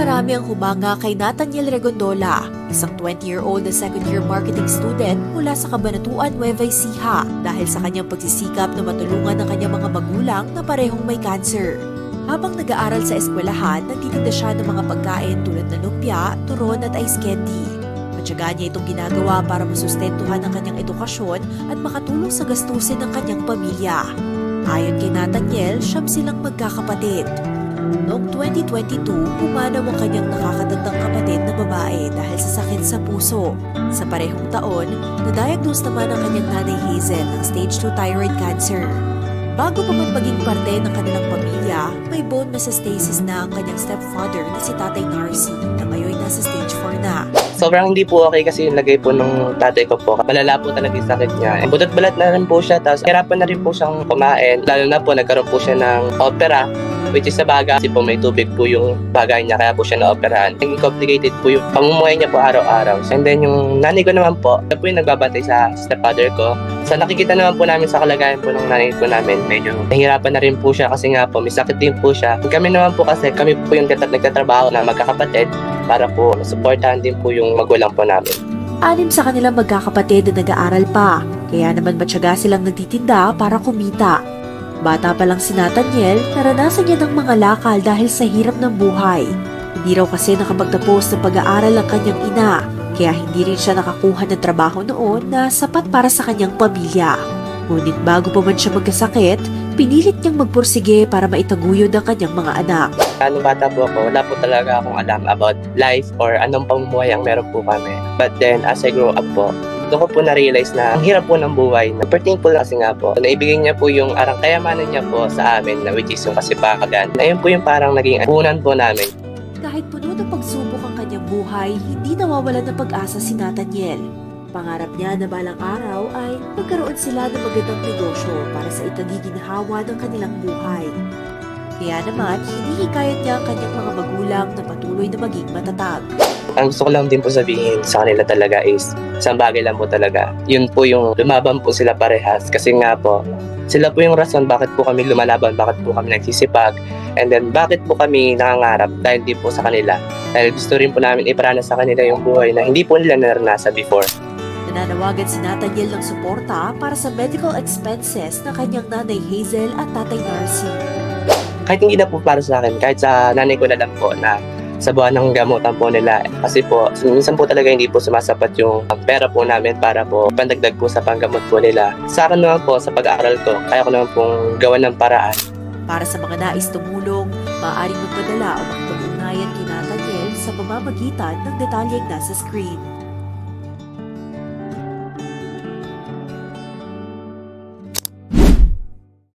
Marami ang humanga kay Nathaniel Regondola, isang 20-year-old na second-year marketing student mula sa Cabanatuan, Nueva Ecija dahil sa kanyang pagsisikap na matulungan ang kanyang mga magulang na parehong may cancer. Habang nag-aaral sa eskwelahan, nagtitinda siya ng mga pagkain tulad ng lumpia, turon at ice candy. Matyaga niya itong ginagawa para masustentuhan ang kanyang edukasyon at makatulong sa gastusin ng kanyang pamilya. Ayon kay Nathaniel, siyam silang magkakapatid. Noong 2022, pumanaw ang kanyang nakakatandang kapatid na babae dahil sa sakit sa puso. Sa parehong taon, na-diagnose naman ang kanyang nanay Hazel ng stage 2 thyroid cancer. Bago pa man maging parte ng kanilang pamilya, may bone metastasis na ang kanyang stepfather na si Tatay Narcy na ngayon nasa stage 4 na. Sobrang hindi po okay kasi yung lagay po nung tatay ko po. Malala po talaga yung sakit niya. Butot-balat na rin po siya, tapos hirapan na rin po siyang kumain. Lalo na po, nagkaroon po siya ng opera, which is sa baga. Kasi po may tubig po yung bagay niya, kaya po siya na-operahan. Naging complicated po yung pamumuhay niya po araw-araw. And then yung nanay ko naman po, siya po yung nagbabantay sa stepfather ko. So nakikita naman po namin sa kalagayan po ng nanay ko namin, medyo nahihirapan na rin po siya kasi nga po may sakit din po siya. Kami naman po kasi, kami po yung nagtatrabaho na magkakapatid para po supportahan din po yung magulang po namin. 6 sa kanilang magkakapatid na nag-aaral pa, kaya naman matyaga silang nagtitinda para kumita. Bata pa lang si Nathaniel, naranasan niya ng mga lakal dahil sa hirap ng buhay. Hindi raw kasi nakapagtapos ng pag-aaral ang kanyang ina, kaya hindi rin siya nakakuha ng trabaho noon na sapat para sa kanyang pamilya. Ngunit bago pa man siya magkasakit, pinilit niyang magpursige para maitaguyod ang kanyang mga anak. Nung bata po ako, wala po talaga akong alam about life or anong pamumuhay ang meron po kami. But then, as I grow up po, doon ko po na-realize na ang hirap po ng buhay. Super thankful kasi nga po. Naibigay niya po yung arang kayamanan niya po sa amin, na which is yung kasipagan. Ayun po yung parang naging punan po namin. Kahit puno ng pagsubok ang kanyang buhay, hindi nawawalan ng pag-asa si Nathaniel. Pangarap niya na balang araw ay magkaroon sila ng magandang negosyo para sa ikagiginhawa ng kanilang buhay. Kaya naman, hinihikayat niya ang kanyang mga magulang na patuloy na maging matatag. Ang gusto ko lang din po sabihin sa kanila talaga is, isang bagay lang po talaga. Yun po yung lumaban po sila parehas. Kasi nga po, sila po yung rason bakit po kami lumalaban, bakit po kami nagsisipag, and then bakit po kami nangangarap dahil din po sa kanila. Dahil gusto rin po namin iparana sa kanila yung buhay na hindi po nila naranasan before. Nananawagan si Nathaniel ng suporta para sa medical expenses ng kanyang nanay Hazel at Tatay Narcy. Kahit hindi na po para sa akin, kahit sa nanay ko na lang po na sa buwan ng gamutan po nila. Kasi po, minsan po talaga hindi po sumasapat yung pera po namin para po pandagdag po sa panggamot po nila. Sa akin naman po, sa pag-aaral ko, kaya ko naman pong gawan ng paraan. Para sa mga nais tumulong, maaaring magpadala o makipag-ugnayan kay Nathaniel sa pamamagitan ng detalyeng nasa screen.